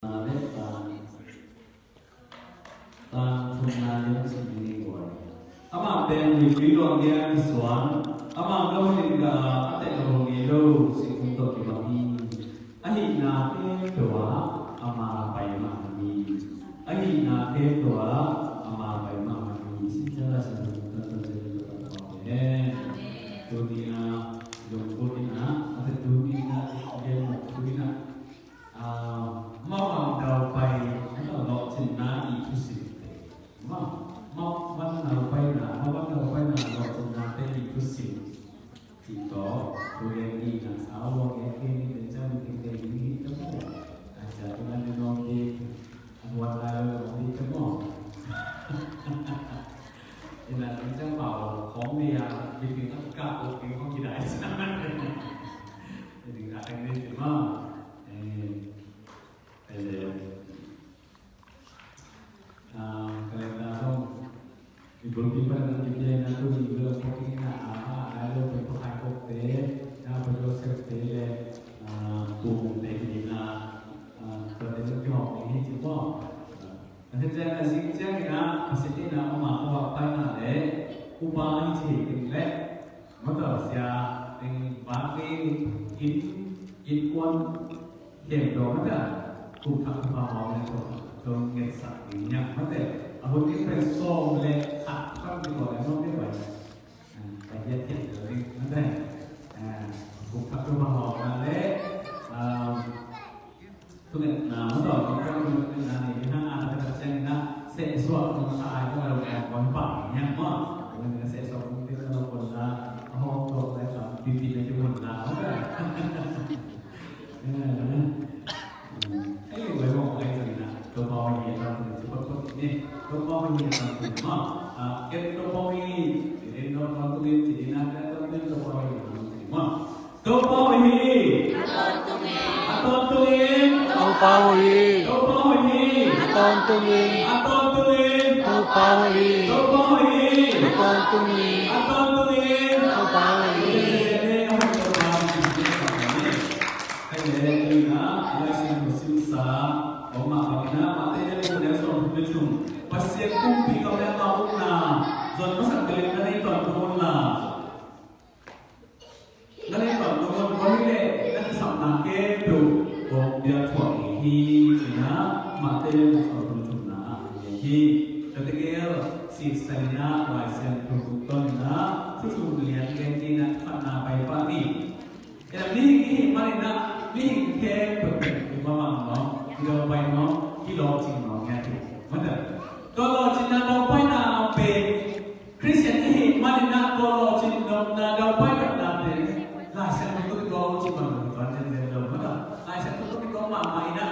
Ben di luar dia kisuan, ama kau ni ka ate kau ni lo si untuk kibagi, ahi na ke doa ama pai mami, ahi na ke doa ama pai mami, si cara sebut terjadi apa? Dunia, dunia, ada dunia, dunia, mau tahu pai, atau lo cina itu sih, mauวันเราไปหนาวันเราไปหนาเราจะนำไปอีกทุกสิ่งที่ต่อตัวเองดีนะสาววงเองนี่เป็นเจ้าเป็นเด็กนี่ก็ไม่อาจจะเป็นอะไรน้องดีวันเราดีก็มองนี่แหละเป็นเจ้าเป่าของเมียมีถึงต้องกล้าโอเคของกี่ได้ใช่ไหมถึงอะไรนี่ถึงว่าIbu dan ibu na tu ibu pokoknya na ada berpakai kokte, na berdosa tele, tu dek na berdosa kau ini cuma. Nanti jangan sih jangan pasti na oma kau apa na le, ubah ini tinggal, mata sia ting bagi in kuan yang dong ada, ku tak faham ni tu, dong ngesak ini mata. Aku ni person le kan di luar yang ni baik, baik je jadi nanti, bukan cuma orang le, tu ni nama tu kita ni ni hang ada macam na sesuatu yang saya kalau orang pang yang mah, orang sesuatu kita kalau pun na, orang tu le pipi le pun na, eh, boleh boleh jadi na, tu bawa dia tu cepat ni. Dopamine itu mah, dopamine, jadi dopamine jadi nak dopamine. Dopamine, pasien kumpi kau yang tahu na, zon masak keling nanti tuan turun na, nanti tuan turun kau ni nanti sama ke tu, kau dia tuan ini, cina mati tuan turun na, jadi ketika si Stalina pasien turun na, tu lihat kena mana bayi pagi, yang ni mana na, ni ke betul, mama no, kilo bayi no, kilo cing no, gitu, mana? Kalau cina dopai na pe Christian ini mana nak kalau cina na dopai nak pe lah saya tu kalau cina tuan cina dopai lah saya tu kalau mama ina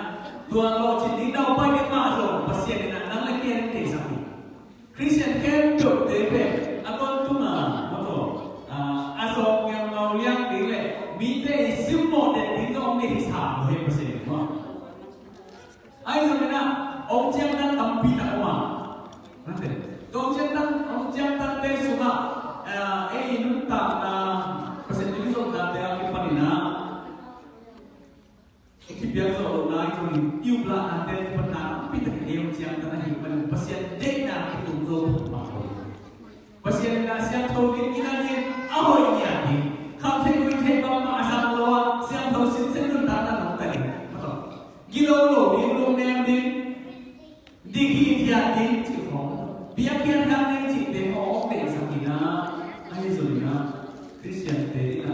tuan kalau cina dopai ni masuk pasien ina nang lagi yang ti sapi Christian kan tu pe atau tu na betul asal yang mau lihat ni le mite semua dan itu ni hisap boleh pasien mah ai sebenarnya objek dan ambil tak mah nanti, objek dan tesuna, ini tak na, pasien ini sudah ada yang panina, biasa orang lain tu iulah nanti pernah, tapi tak dia objek dan hidup pasien dena itu tu pasien nasihat tahu ini nanti, apa ini nanti, kalau saya ingin bawa asal lawan, siapa tahu sinsen tak ada nanti, betul, gilo ni digi dia di cikgu, biar kita yang cikgu orang dek sakina, ayat zulina, Christian dek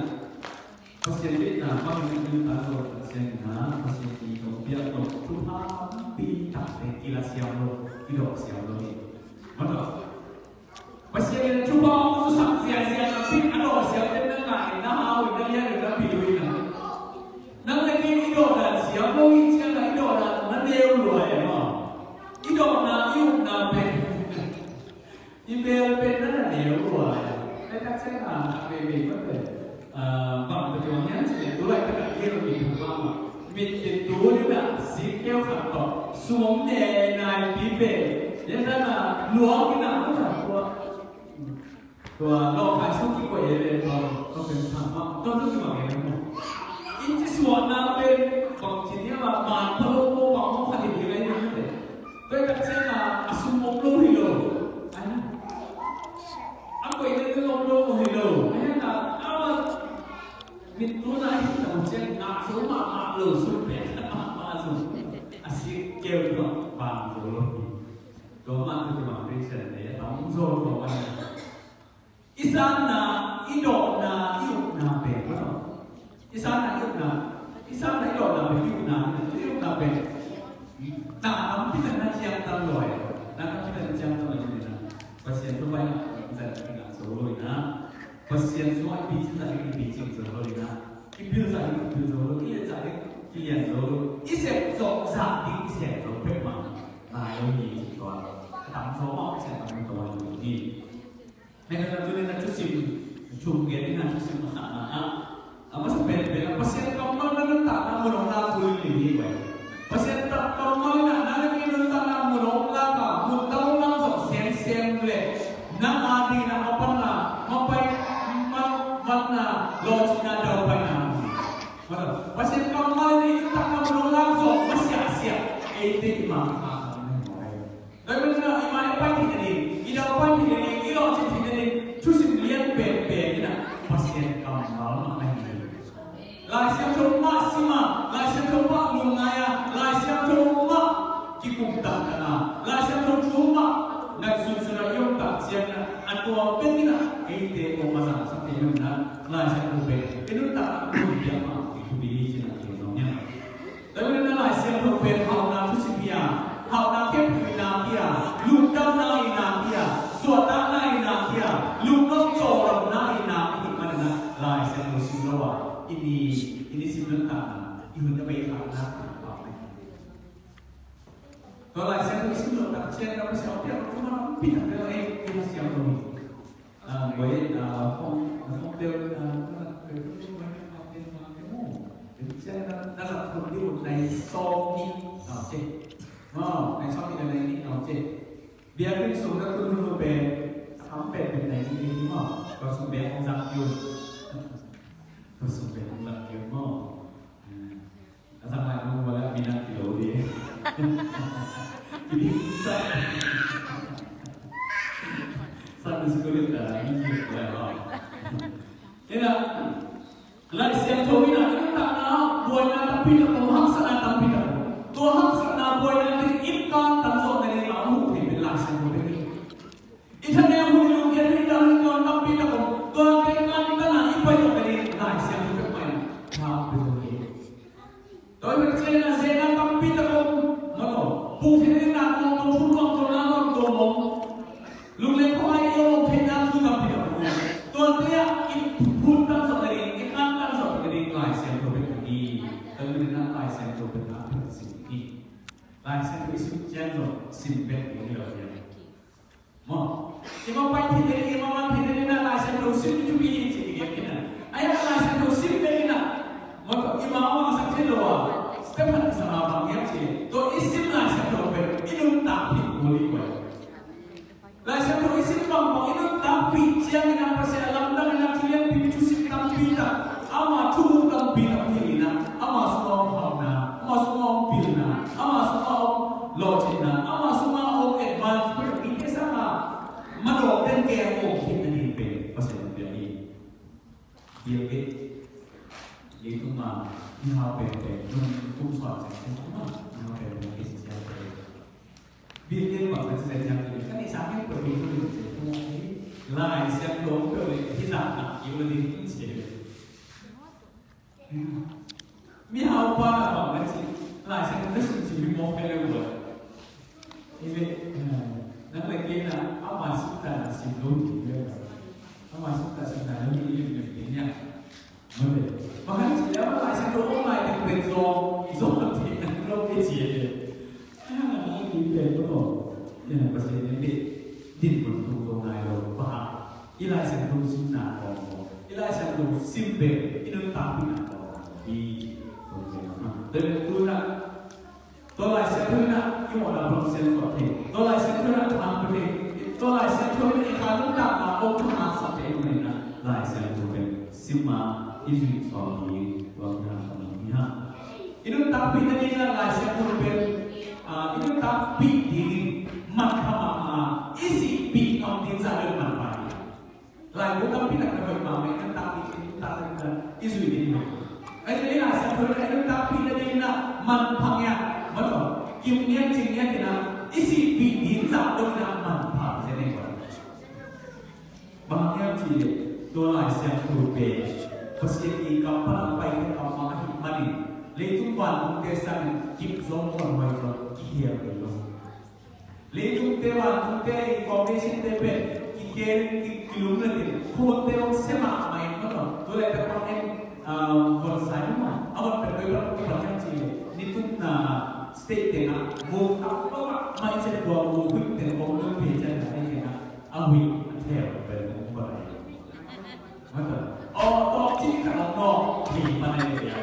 pasien dek bang itu tahu pasien pasien itu biar tu Tuhan pintar dek kila siapa lo, kilo siapa lo ni, betul. Pasien cuba susah sia-sia tapi ada siapa yang nak awak dah lihat dah pilih ni, nak lagi itu dah siapa lo ini siapa itu dah mana yang luar ya. Ido na iu na pen, email pen na dia luar. Saya saya nak baby betul. Bang berjuangnya sih, tu lah kita kira lebih lama. Mit itu juga sikit faktor. Suami naik pipe, dia na luar kita tu tua lo kasih kita ye lo pensama, tu cuma ni. Ini suami na pen, bang jadi apa? Man perlu bang yêu thương bằng rồi đó mà tôi bảo với chuyện đấy đóng rồi của anh isan na ido na yêu na về có không isan na ido na về yêu na về ta nắm biết là chiang tâm rồi nắm biết là chiang tâm rồi nè pasien tu banyak zat ingat solo ina pasien semua biji zat ini biji solo ina kipil zat ini kipil solo kia zat ini kia solo isep sok zat ini isep sok pemang nah ini chỉ còn tạm số họ sẽ tạm số những gì nên là tôi nên là chút xíu chung cái này là chút xíu mà masuk beda pasien kamu kan tak nak menolak kulit ini baik pasien tak kamu nak nak ini tak nak menolak kamu tahu langsung sen le nak adi nak apa nak mapai mana logiknya jawapan mana pasien kamu ini tak nak menolak so masih asia itu imam dan benar imam apa ini ida apa ini ida apa ini cuci lihat beda ini pasien kamu mana lai siam choma sima lai siam choma lungaya lai siam choma kikumta kana lai siam choma ngai sunsura yong tak siam na atwa penina eite ko masa sakti yong na lai siam be inu tak dia ma itu bi china ke no nya tapi na lai siam be hau na tusipia hau na ke na pia lu dam na ina pia suat na ina pia lu no chora na ina pi mana lai siam sinowa ini sebentar ibu tak baik apa apa. Kalau saya tu sebelum tak saya dapat siapa dia cuma pindah ke lain dia siapa tu. Boleh phong tiêu saya dalam video này so ni nào chứ, này so ni này ni nào chứ. Biarpun sudah turun be sampai be này ni kalau sudah orang zakir. Sampai bulan kemo, asal mahu wala minat kilo dia. Jadi satu sekolah dah ini lah. Ina, lai siap thoi na ini tak na buat na tapi na Tuhan sana tapi na Tuhan sana buat na ikan tanso dari amu ni bila siap thoi. Ikan yang mungkin kita dalam Tuhan tapi na Tuhan ikan tanah ipai dari lai siap thoi main. Nah betul. Tapi percaya saya na tapi na mana bukan ni na kau pun kau nak kau mong. Lulus kau ayo mong kena tu tapi na Tuhan dia pun tanso dari ikan tanso dari lai siap thoi lagi. Tapi na lai siap thoi berapa sini? Lai siap thoi isu jangan simpel ini lah dia. Mau, imam pagi dari imam pagi na lai siap thoi sini juga ini jadi kita. Ayah lai siap thoi simpel ini. Mau imam orang sakit loa. Setiap sama abang yang sih. To isim lai siap thoi ini tapi boleh buat. Lai siap thoi isim bang ini tapi jangan nak pasal alam dan nak kalian bicu sim tapi tak. Ama tu tapi tapi na. Ama semua orang na. Ama semua pil na. Ama semua logik na. Ama semua advance ini sama. Mana dan kaya kita ni pasal dia ni. Dia itu mah ni hal pendek. Pun soal saya cuma ni hal pendek isi siapa. Biar waktu saya jangan kan ini sampai begitu lai siap dong tuที่หนักอยู่เลยที่เฉยมีหาวป้าบอกนั่นสิlai siapนั่นสิมีมองไปเลยหมดiniนั่นเลยกินนะเอามาสุดแต่สิบโลถึงเยอะเอามาสุดแต่สิบแต่แล้วมีอย่างนี้มันเลยบางครั้งเสียว่าlai siap dong maiเป็นโซนที่นั่นเราไม่เฉยเลยกินเป็นก็บอกเนี่ยประเทศนี้ดิ้นบนตัวตรงไหนเราบ้าอีลายสังคมสิ้นหนาของอีลายสังคมสิ้นเบรอินตาปินาของอีสมเด็จพระเดินตัวน่ะตัวลายสังคมน่ะยี่ห้อเราลองเซ็นก่อนทีตัวลายสังคมน่ะทำไปเลยตัวลายสังคมนี่การต้องการมาองค์ธรรมะสัพเพเหมือนนะลายสังคมเป็นสิมาอิสุสอนีวังนาคำนี้ฮะอินตาปินานี่นะลายสังคมเป็นอินตาปิดีmakhamama isi bi om din sa del manpai lai ko kam pinak na ba mai kan ta pi ta ta isu din ai ni na sa thoi ai ta pi na din na man phangya ma to kim nian จีตัวหลายเสียงถูกเปย์ภาษาอีกับพลังไปให้กับมาหิมันนี่เลยทุกวันทุกเทศกาลกิบซองคนไว้ก็เขียนไปลงเลยทุกเทวันทุกเทอินโฟเมชันเทเป็นกิเกนกิลุมเลยคนเทวเสมาไม่ก็ต้องตัวเลยแต่พอเห็นคนสายมันเอาเป็นไปว่าที่ประเทศจีนนี่ทุกน่ะสเตทนะโมกับก็ไม่ใช่ตัวโมวิกแต่ของเรื่องเพจจะไหนนะเอาวิกเทวเป็นของคนไหนมาเถอะอ๋อตอนที่ข้างนอกมีมาในเรื่อง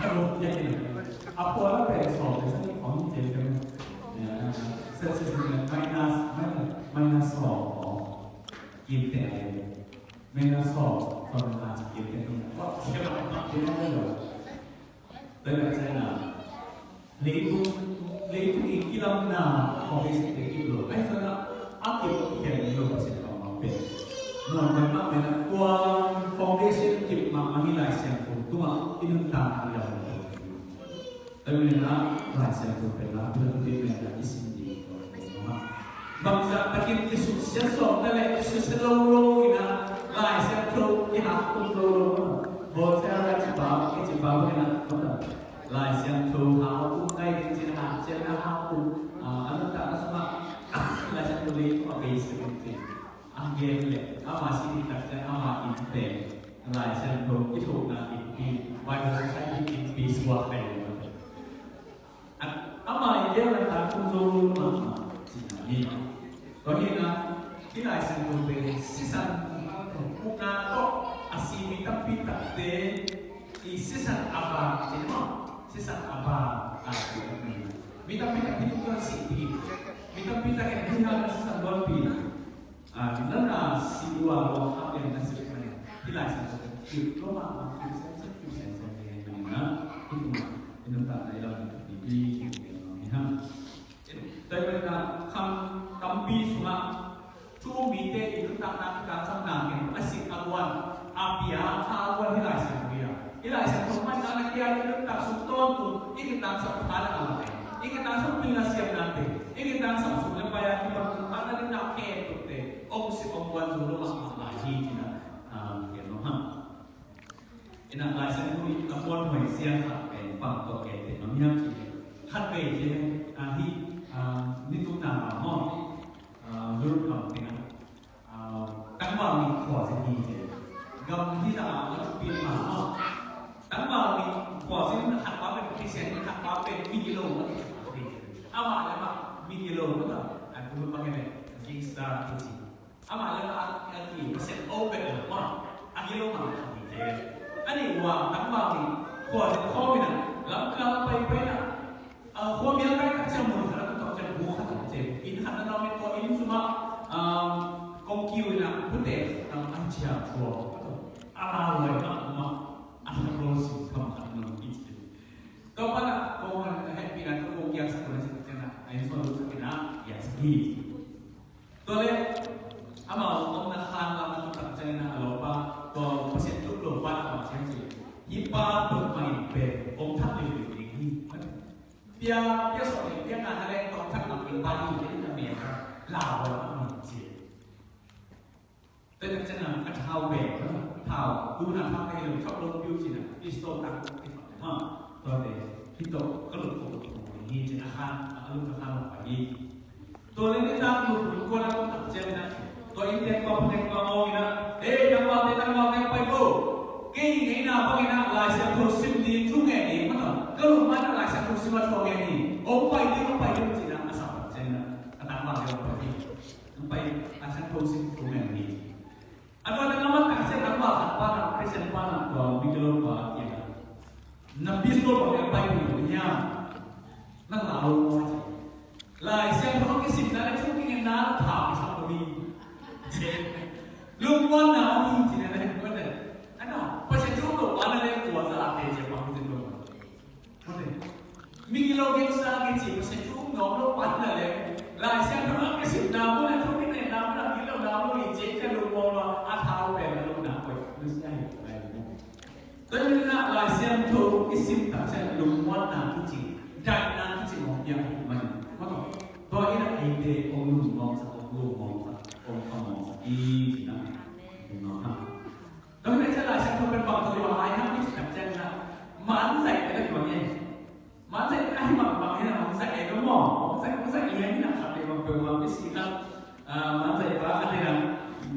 อารมณ์ยังไงอ่ะพอแล้วเป็นสองเป็นสิ่งของเจนกันเนี่ยเสร็จๆเนี่ยminus สองกินแต่minus สองความเป็นมาจากกินแต่เนี่ยก็เชื่อว่าเป็นได้เลยแต่แบบเช่นน่ะleku ikilam na office de kiblo ai sana akip khen lo se ka ma pe no ma na kwa foundation kip ma mahila siang ko tuma inun ta ila tapi na la siang ko pe la bila de me na isin di ma bangsa takin isu sia so tale isu se lo ina la siang ko ya ko lo bo sa la chi ba na lai siang tu hao tu kai di sini hao tu anu tak asma lai siang tu le tu apa isi tu angin le ama sini tak siang ama inte lai siang tu itu na ini why does society in peace work ama dia nak tak kunjung nama sini kau ni na kita siang tu be sisan bukan tu asimi tapi tak de sisan apa jadi mana sisa apa minta itu kan sih minta kan dia ada sisa dua pin kita na si dua loh apa yang nasib mana tidak sih itu mah kusen yang mana itu tak ada dalam di tapi mereka kampi semua cuma minta itu tak nak kita senang kan asyik awan apia awan tidak sih dia ila isa tuman na nagyari ng taksunton to ikitang sa pala natin ikitang sa pinasiyam natin ikitang sa sulang bayan ipagpunta na rin na keto te o si pangwan zulo mas mamahi kina gano ha inang sa nuri kapon mo siya sa kay pangto kete mamiyam kini katbe kini ahi nito na mo zuru kam tingnan tangwang ni kwa sa hije gam hita ang pinmaตั้งมามีขวดซึ่งหักว่าเป็นพิเศษหักว่าเป็นมิกิโลก็ได้เอามาแล้วมามิกิโลก็ได้อันพูดว่าไงเนี่ยกินสตาร์ที่เอามาแล้วก็อันที่เซ็ตโอเปนเลยว่าอันกิโลมาที่เจอันนี้ว่าตั้งมามีขวดซึ่งข้อมีน่ะแล้วเราไปน่ะขวดมีอะไรก็จะหมุนแล้วก็ต้องจะบูขัดเจอินขัดแล้วเราเป็นตัวอินสุมากงคิวน่ะพูดเด็กตั้งอันเชียร์ขวดอะไรนะมาproses kamu itu. Kau mana kau happy nanti kau kian sekolah seperti mana? Ayo selalu sekian ya segi. Toleh, amal kau nak lama tu tak cina alopa kau pasien tu lupa apa macam tu. Hipa bermain ber, om tak lebih tinggi. Dia soalnya dia nak ada yang kau tak nak bagi jadi nak mereka lawan macam. Tapi cina ada tahu ber. Thảo tu là thao hay là chọn lông biểu chỉ là isto tăng cái phần mà tôi để khi tôi có lực phục của mình trên akan lúc akan phải đi tôi lên cái tăng một con là con tập chơi này tôi in tiền qua ngồi nè ê tăng vào quay vô cái nào có cái nào lại sẽ thua sim đi chung nghề đi mất rồi cái lúc mà lại sẽ thua sim vào thua nghề đi ông quay đi chỉ là sao chơi nè tăng vào cái phải đi ông quay sẽ thua sim thua nghề đi atau ada nama kasih nama apa nak Kristen apa nak kau bikin apa ya nabi sekolah yang baik dunia nak lalu aja lah siapa orang kisah nak cuma ingin nak tahu siapa ni lupa nama ni cina nak mana ada pasal juga mana yang kuasa apa je apa itu tu mana mungkin lo kisah kecil pasal juga ngomong mana lah siapa orang kisah nama nak cuma ingin nama nak bilang nama ni jadi lupa tahu bela lu nak kau mesti ada bela. Tapi nak lasian tu isim tak saya lumpuan nak kucing dan nak kucing yang mana? Maka bawa ini ide orang lumpuan satu lumpuan orang kamu ini tidak. nó ha đó nên sẽ là sẽ không cần bằng thời bằng ai ha biết cảm chân là mãn dạy cái này bằng gì mãn dạy ai bằng hay là bằng dạy đúng không bằng dạy liền là phải để bằng bằng cái gì đó mãn dạy và cái này là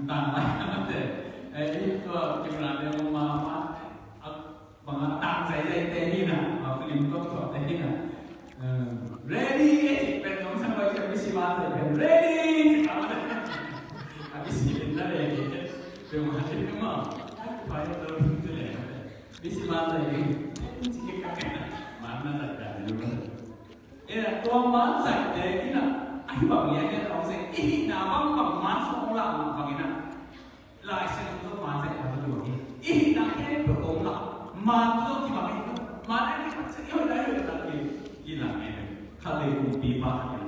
tàn lại cái ấy cái là điều mà bằng tàn dạy thế như nào phim có chọn thế như nào readyเป็นน้องสังเวยจะไม่ใช่มาเลย ready ไม่ใช่เป็นอะไรเป็นมาที่เป็นมาไปเราถึงจะเลยไม่ใช่มาเลยจริงๆก็แค่มาหน้าตาแต่รู้ตัวมาใส่เด็กนี่นะไอ้บางอย่างเนี่ยเราใส่อีน่าบางมาสองหลังบางอย่างนะลายเส้นตัวมาใส่อะไรตัวนี้อีน่าแค่ตัวองค์ละมาตัวที่บางอย่างมาได้ไม่ใช่ยังไงเลยนะที่หลังเนี่ยเขาเลยปีบ้านเนี่ย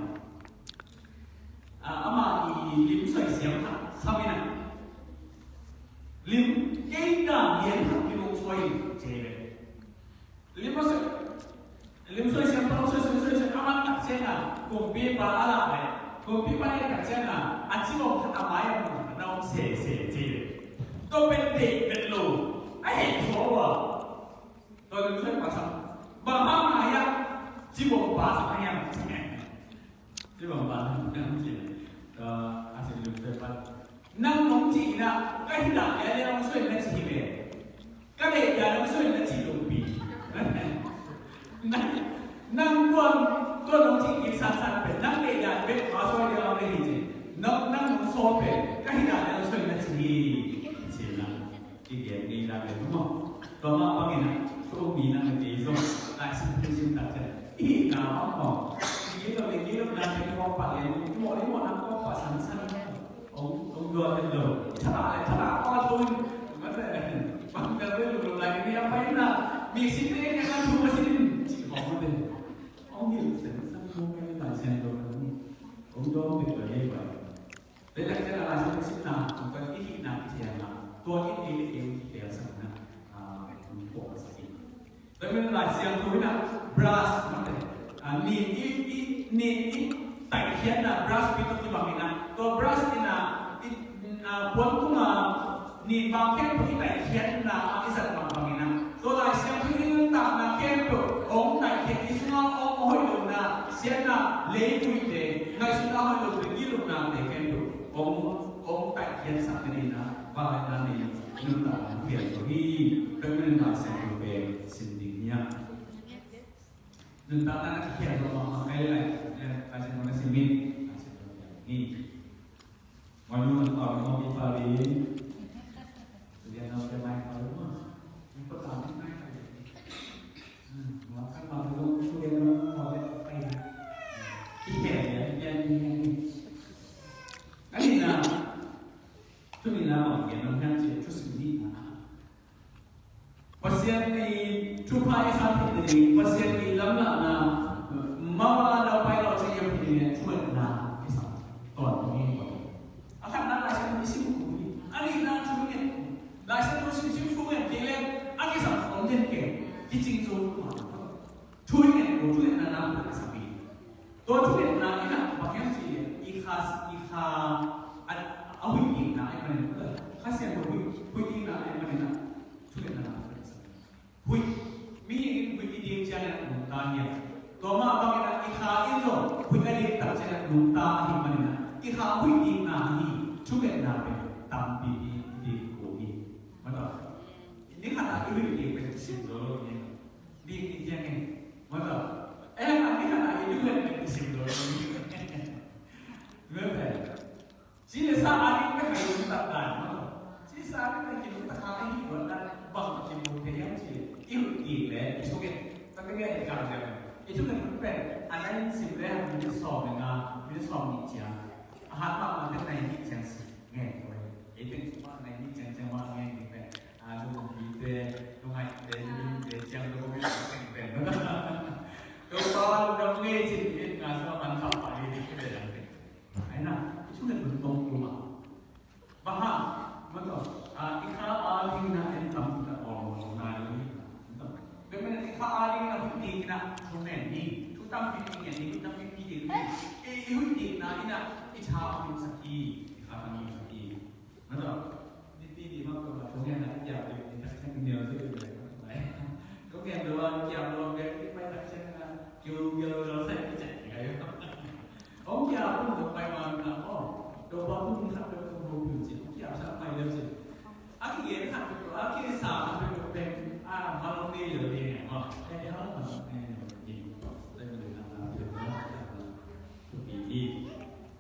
อามาอีลิ้มสวยเสียงค่ะทำไมนะลิ้มเก่งกาเรียนค่ะลิ้มสวยเจ๋งลิ้มสวยเสียงเราสวยอามาตัดเส้นอ่ะกลุ่มปีบ้านอะไรกลุ่มปีบ้านเนี่ยตัดเส้นอ่ะอาชีพของอามาอย่างเราเสียเจ๋งตัวเป็นเด็กเป็นลูกไอ้เห็นชัวร์ว่ะตัวลิ้มสวยภาษาบางมาอย่างที่บอกภาษาอย่างที่บอกภาษาอย่างที่อาศัยลูกเสือปัดนั่งน้องจีน่ะก็ที่ด่าเนี่ยเราช่วยนักจีเลยก็เลยอย่าเราช่วยนักจีลูกปีนั่งตัวน้องจีอีกสั้นๆเป็นนั่งเลยอย่าเป็นมาช่วยเราไม่ดีนั่งน้องโซ่เป็นก็ที่ด่าเนี่ยเราช่วยนักจีเสียนะที่เดียร์นี่เราเป็นมั้งตัวมาปังนะตัวมีนั่งจีส่งได้สิ่งที่ตัดใจอีน่าบ้างมั้งkita lagi lo dan kita mau pakai mau nak kau pasang sana ông duaเป็นlo cara apa tu macam bangga lo lagi ni apa iniมีสิ่งที่ยังkan cumaสิ่งที่ของมันเลยông hiểuสิ่งที่เขาไม่ได้ใช้ตัวนี้ông duaเป็นตัวใหญ่ไปแต่หลังจากนั้นสิ่งที่น่าผมก็ที่น่าเชื่อนะตัวที่เองที่เสียนะผมบอกสิ่งแต่เมื่อหลายเสียงตัวนี้นะ brass นั่นเองนี่แต่เขียนนะ brush พิธีบางนี่นะตัว brush นี่นะพวกกูมานี่บางแค่พวกที่แต่เขียนนะอันนี้สัตว์บางนี่นะตัวลายเสียงที่ต่างนะแค่ตัวองค์แต่เขียนที่สุนัของค์ห้อยลงนะเสียงนะเลี้ยงคุยเด็กในสุนัขห้อยลงเป็นยี่ลงนะเด็กแค่ตัวองค์แต่เขียนสัตว์นี่นะบางนั่นนี่นุ่นต่างเปลี่ยนตัวที่เป็นเรื่องราวเสียงตัวเป็นสิ่งดีเนี่ยนั่นตอนนั้นที่เราบอกมาใครเลยอาจารย์คนนั้นสิมินนี่วันนู้นตอนเรามีปารีเรียนเราจะไปเอาหรือเปล่ามีภาษาไม่ได้มาขั้นตอนเราเรียนเราพอไปที่แก่เนี่ยอันนี้นะช่วงนี้นะบอกเรียนเราแค่ช่วยสิ่งนี้นะpasien ni cupai sampai ini pasien ni lama na mama ada pilot saya punya cuma na kisah tuan ini akan nak lain isi buku ani na cuma ni lain tu isi buku yang kira ani sama orang ke kicing tu tu ni na nama tu sapi tu ni na ina bagian si ikhas awi ni na apa ni khas yang hui ni na apa ni na tu ni na hui mi hui di jalan nuntanya toma bangina ikha inzo hui kali tak jalan nunta hi manina ikha hui di na hi chumet na pe tampi di kohi mata ini kata hui di pe sinzo ni di jangan mata ini kata ini hui pe sinzo ni betul sini saat ini pe kayu tak dan sini saat ini kayu tak kali ni buat bang cimu yang sih ituเลยช่วยตั้งแต่การเรียนitu kanเป็นอันนั้นสิ่งแรกมันจะสอบนะมันจะสอบนิจาอาหารมามันเป็นในนิจาสิไงตัวitu cumaในนิจาว่าไงนี่เป็นลูกพี่เต้ลูกไอ้เต้เต้จังลูกพี่เป็นตัวตอนลูกเงี้ยจริงๆนะสมัยมันทำอะไรนี่เป็นอะไรไอ้น่ะitu kan bentuk rumah bahkan betul ikhlas alim na entam kita orang nari bagaimana ikhlas alim na hindi na tumen ni tutang piting ni tutang piting ni ihuti na ina ichha pin saki ikhlas ni saki betul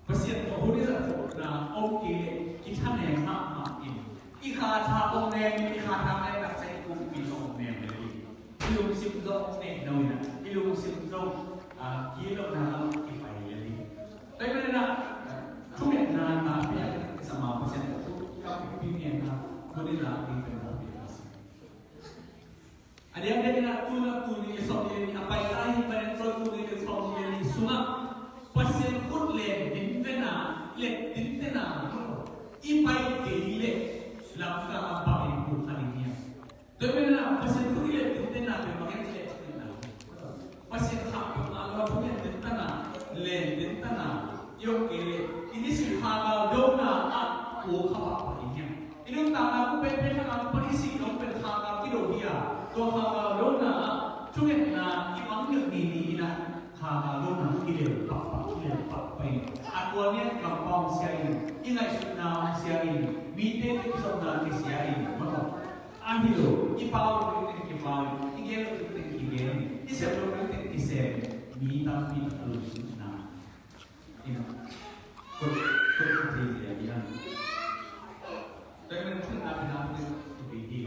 Pasien ko huli sa na okay kita ne ma in ikha cha ong ne ikha ta ne ta sai ku pi ong ne le ilung sim zo ne no na ilung sim zo ki lo na ki pai le li tai me na chu ne na ta pi sa ma pasien ko ka pi ne na huli la ki pe na pi ada yang dia nak tu ni esok dia ni apa yang lain pada tu ni esok dia ni sunga pasien pun len dintena ipai ke ile lapsa apa yang pun hari ni tapi na pasien pun ile dintena be makan ile dintena pasien hak pun Allah punya dintena len dintena yo ke ini si haga dona o khapa ini ini tanga ku pe na polisi lo pe haga ki do dia to haga dona chuet na imang ni na haga dona ki le papa Akuannya kampung siain, ingat sunnah siain, bide itu sunnah siain, mana? Ahilo, ipau itu ipau, igel itu igel, isep itu isep, bidang terus sunnah. Ini, kau dia bilang, tapi mungkin apa itu bidi.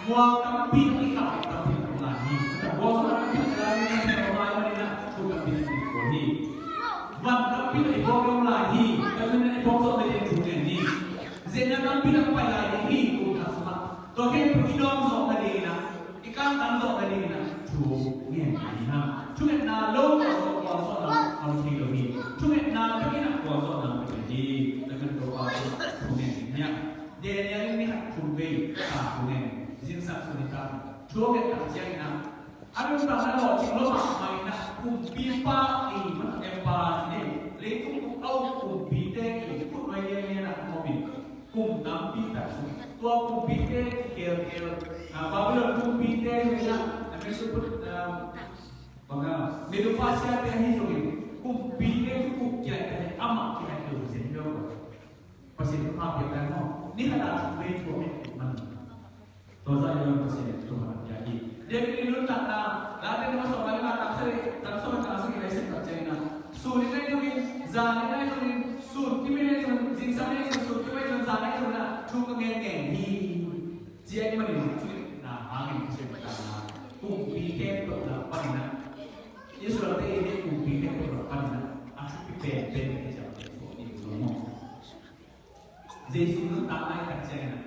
Muak tapi ikat tapi lagi, muak tapi lagi tapi orang mana bukan bidi kodi. Wan tapi ni bogam lagi, tapi ni bogam lagi juga ni. Zena tapi nak pai lagi ku kasma. Toke idom zong lagi na, ikan tan zong lagi na. Chu ni na. Chu na lo ko so na on thi lo ni. Chu na tapi nak ko so na ni. Dengan doa chu ni nya. Dia yang ni hak chu be ka chu ni. Jin sa chu ni ta. Chu ke ta siang na. Aduh tak ada cik lo main nak kumpipa ni mana empat ni, lepas tu kau kumpite ni, kau main ni nak mobil, kumpi tak su, tua kumpite ker, bawa kumpite ni nak, kami sebut bagaimana, medupasi apa yang hidup ni, kumpite tu kukian, amak kita tu sendiri apa, pasti tu apa yang mau, ni ada main tu mana, dosa yang pasti tu mana jadi. Dia bilang tak nak, lalu dia masuk balik tak seri, tak semua tak seri lesson tak cina. Suri ni tu ni, zan ni tu ni, sur kimi ni tu, jinsan ni tu, sur kimi tu zan ni tu na, tu kengeng hi, jian mana ni, na angin siapa na, kumpi kem tu na panina. Ia surat ini kumpi kem tu na panina, aku pipen ni siapa ni semua. Yesus tu tak naik tak cina.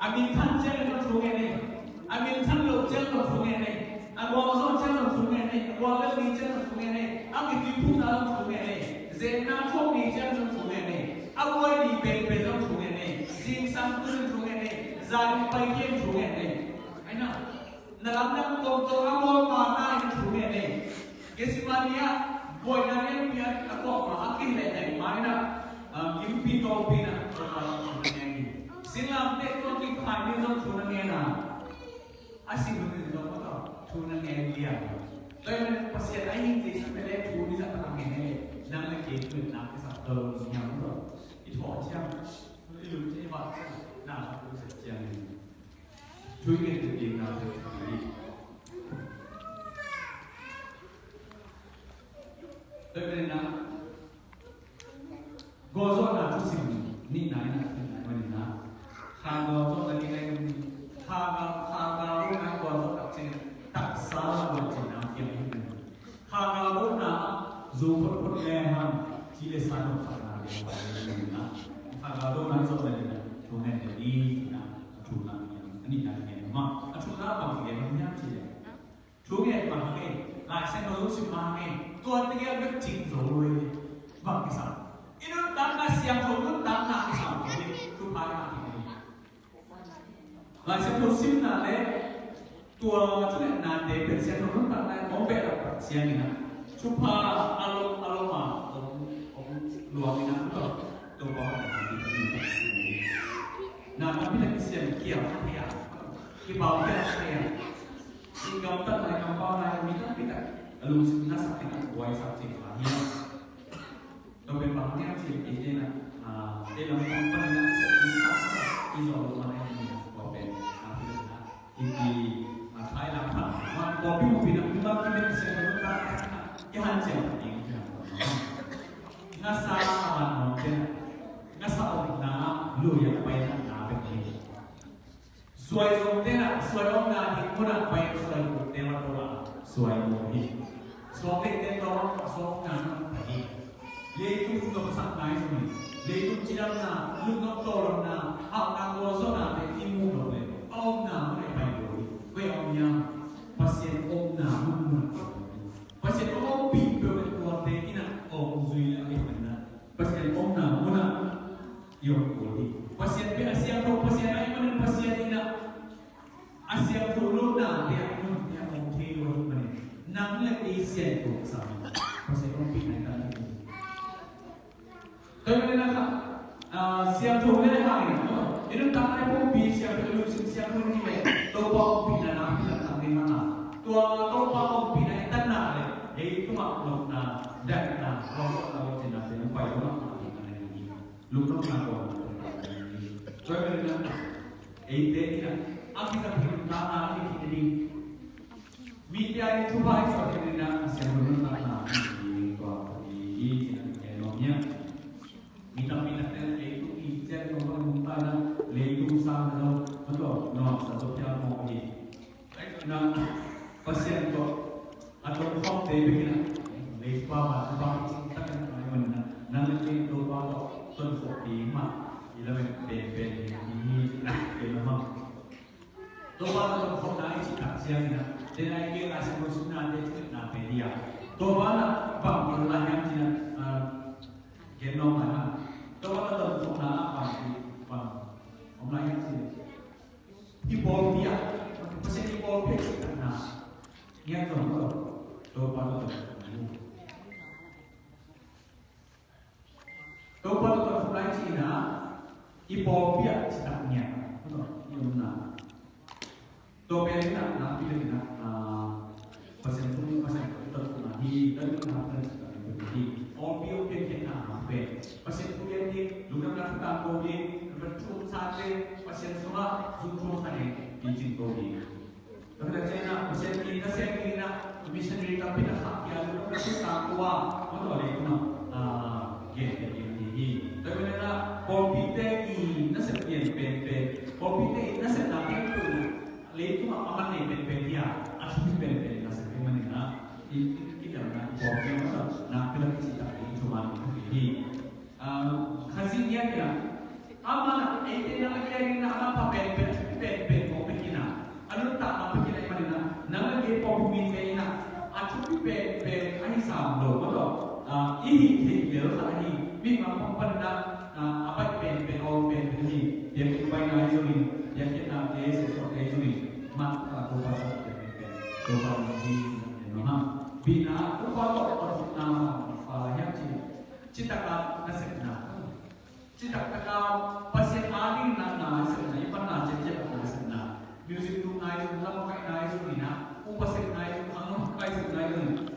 Amin kan cina tu ni. Amin thân lộ chân là phụ nghề này, qua do chân là phụ nghề này, qua lớp đi chân là phụ nghề này, đi đi phụ là phụ nghề này, dễ nam phong đi chân là phụ nghề này, quay đi bền bền là phụ nghề này, riêng sang tư là phụ nghề này, dài đi bay kiếm phụ nghề này, anh nào, làm năm công tổ amor mà nay là phụ nghề này, cái gì mà nia, buổi nay em biết có mà hắc kinh này mai na, kiếm pi to pi na, phụ nghề này, xin làm tết có cái phải như trong phụ nghề nào. Asyik betul betul apa? Tunan yang dia. Tapi pasien lain di sebelah tu bisa tenang ini. Nang lagi tu nak kesat yang tu. Itu macam itu je bah. Nah, aku sejam ini. Cuy itu dia nak beli. Tapi nak gosok nak tu sih ni naik mana nak. Kalau gosok lagi lagi Haga na gosok tak cina tak salah buat cina yang ini. Haga na zupur pun lehan cile sanu sana dia na. Haga na zupur lehan cuma jadi na cuma ini dah ni mak. Cuma apa dia punya cile. Cuma apa ni? Laksan kalau si mana? Tuan dia bercing zoloi. Bang kisah. Ini tanah siang zoloi tanah kisah. Cuma apa? Laksan musim nale tua macam nade persian orang tak naik mobil apa siang ini. Cuba aloma luang ini tu tu bawa di. Nah tapi lagi siang kia kia bawa kia. Sehingga kita naik kapal naik minat kita lalu sebenarnya sakit nak buai sakit lagi. Tapi bahannya sih ini nak dalam company nak sekitar izol mana ini kopen ini Thai làm thật mà có cái một vị đặc biệt là cái bên sẽ có ta cái hành trình ngasa aman nongken ngasa om na lu yang pai na begini suai zongtena suai om na di kuna pai suai tema tola suai mohi suai ten tola suai na pai le tu no sak nai suni le tu cidam na lu no tola na hak na go so na te imu no le om na mai pai do we om ya pasien om na mun pasien om pi pe ko te ina om zui la ni na pasien om na muna yo ko di pasien pe asia ko pasien ai mana pasien ina asia ko lu na dia mun ya om te lo mana nang le asien ko sa pasien om pi na ta to na ka siap tu le ha ni itu tak ada pun pi siap tu siap tu ni le to pa om pi na na pi na ta ni mana tua to pa om pi na tan na le itu mak lo na dan na kalau kalau tidak ada pai lo lu no na ko to na ite ina aki ta pi na na ni ni media ni tu pai so ke na siap tu na na ni ko ni ni no nya minta-minta itu ijen nomor muntana leitu sama betul no satu yang mau ini na pasien to atau kau deh begini lepa apa cinta kan mana nanti tu bawa tuan kopi mah ilamen beben ini ilaman tu bawa tuan kopi naik cinta siang na dan lagi kasih musuhnya ada na media tu bawa bang yang yang cinta genong mana kalau kita untuk apa sih, bang? Om lain sih. Ibol dia, pasien ibol dia sih karena dia contoh, tuh pada tuh. Tuh pada tuh lain sih na, ibol dia cetaknya, betul, itu na. Tuh beda na, pilih na, pasien itu lagi dan kita harus berhenti. Om bio dia ben pasien kuliah ni luka melakukan COVID bercuma sahaja pasien semua zucuk hari di Jintobi. Kalau China pasien kita saya kira mission kita pindah hak yang luka kita kuat betul itu nak ini. Tapi mana COVID ini nasi yang ben COVID ini nasi nak itu lepas aman ni ben dia asal ben nasi mana kita nak COVID nak kita kita cuma ini hasilnya dia amanah itu nak lagi nak apa pen mau begina alu tak apa begina mana nak lagi pemimpin begina acuh pen ini sama betul ini dia lagi memang pemandang apa pen ini dia kita nak ini dia kita sesuatu ini mak aku pasal pen ini bina aku kalau nama yang cita-cita nasikna cita-cita pasien ali na nasikna ipan na cecep nasikna music tu nai tu lam kai nai tu ina pasien nai tu anu kai tu nai tu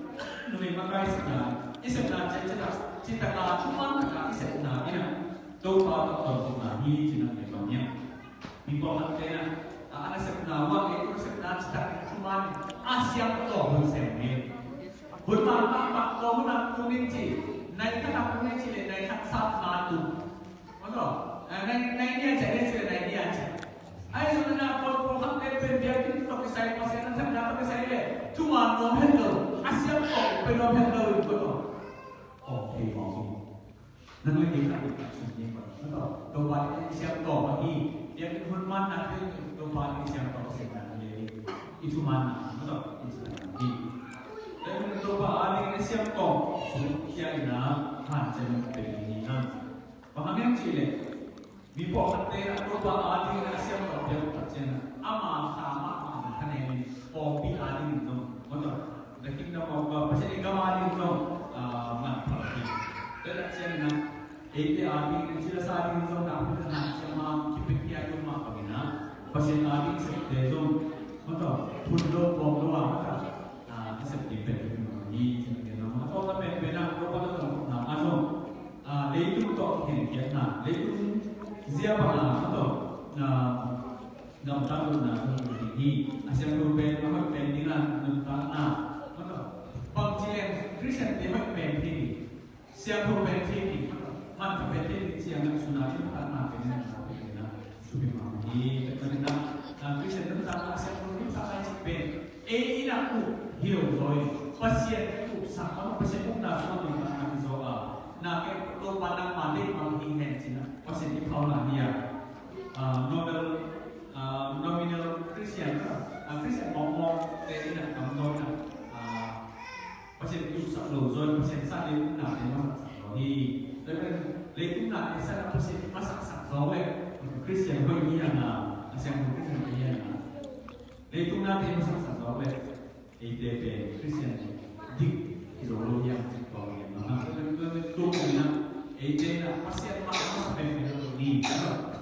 nui makai sikna isna cecep cita-cita cuma ka isna ina to pa to na hi cina ne bamnya ni ko hatena ana sikna wa itu sikna cita cuma asia to hun semne hun ma to hun tu ninci naik ke kampung ni cile naik kat sat matu, betul? Naik dia cile cile naik dia cile. Ayo sebenarnya kalau ham tempen dia kita tak bisa pasien nanti dapat bisa le. Cuma no handle, asyik kok penuh handle betul. Oke, nanti kita sunyi betul. Doa siap doa lagi. Dia hormat nanti doa siap doa siap itu mana betul? Dan doa ada siap doa. Sudah ina macam begini kan. Pahamnya cile. Bipo kate atau adi nasiam kerja kerja. Ama sama kan ini. Kopi adi itu. Betul. Lagi kita mau pasal ini kamu adi itu. Manfaat. Dan cina. Ini adi cile sari itu. Tapi dengan sama kipik dia itu mah begina. Pasal adi seperti itu. Betul. Pundo pondok apa? Seperti ini. Kalau kita benar benar betul, nah asal leitu tu kita nah leitu siapa atau dalam tahun ini asal berbeza macam pendidikan tentang betul. Pengcilan Kristen dia macam pendidik siang provinsi man provinsi siang tsunami karena kena sudah mami karena Kristen tentang siang provinsi tak cipen ina ku hiu zoi pasien ku sama pasien ku nak semua di mana zoa nak ke lo pandang mandi malu ingin cina pasien di kau lah dia nominal Kristen Kristen ngomong dari nak kamu pasien itu selalu zon pasien saat itu nak dia masak sakrohi, tapi lepas nak dia saat pasien masak sakrohi, Kristen kau ini yang pasien Kristen ini yang lepas nak dia masak sakrohi, EDP Kristen dik izolo yang kau yang mana, tu punya EDP nak pasien masak sampai ni,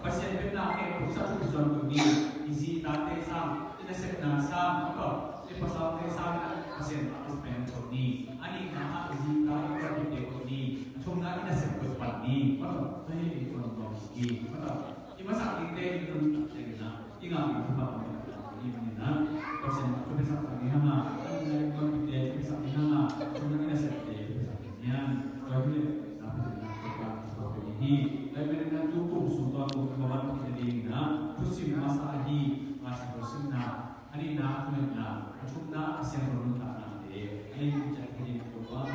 pasien benar ke pusat zon ni, isi tante sam, tidak sebenarnya sam, apa? Pasal kesana pasien aspek ini, ani nama jika ikut ini, cuma ini sebut pani, apa? Saya itu orang ini, apa? Cuma saat ini itu tidak, ingat itu apa? Ini mana? Pasien kebiasaan lagi hama, ini kebiasaan lagi hama, cuma ini sebut kebiasaannya, kalau ini dapat dilakukan ini, tapi dengan cukup sultan kemauan kita ini, khusus masalah ini masih bersenang. Ani nak, cuma nak, cuma nak, siapa pun tak nak deh. Ini jadi berubah,